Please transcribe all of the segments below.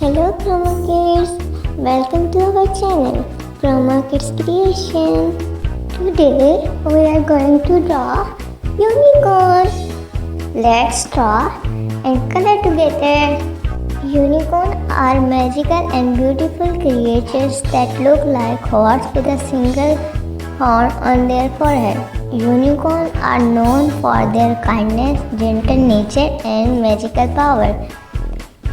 Hello CHROMA Kids, welcome to our channel CHROMA Kids Creation. Today we are going to draw unicorn. Let's draw and color together. Unicorns are magical and beautiful creatures that look like horses with a single horn on their forehead. Unicorns are known for their kindness, gentle nature and magical power.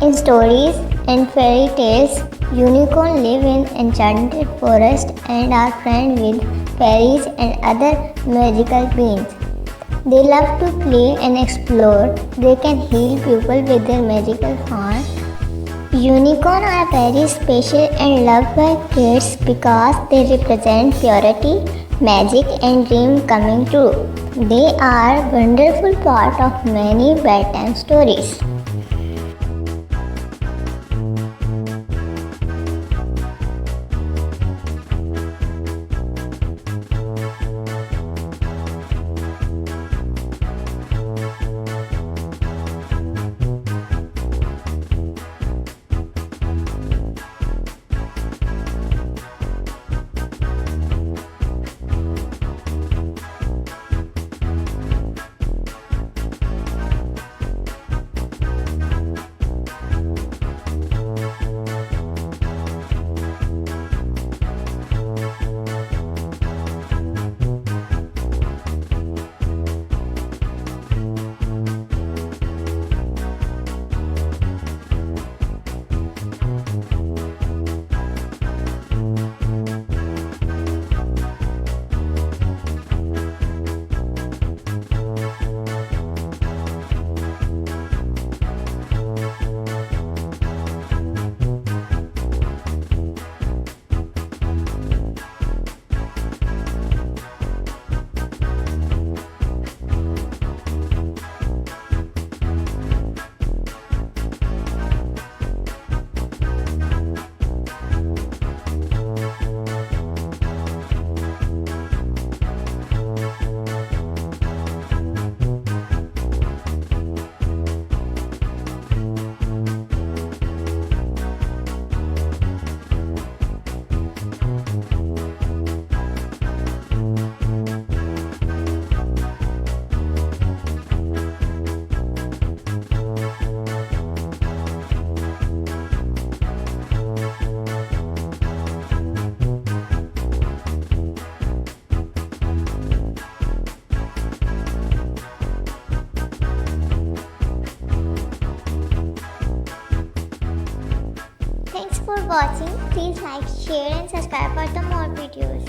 In stories and fairy tales, unicorns live in enchanted forests and are friends with fairies and other magical beings. They love to play and explore. They can heal people with their magical horn. Unicorns are very special and loved by kids because they represent purity, magic and dream coming true. They are a wonderful part of many bedtime stories. Thanks for watching. Please like, share and subscribe for the more videos.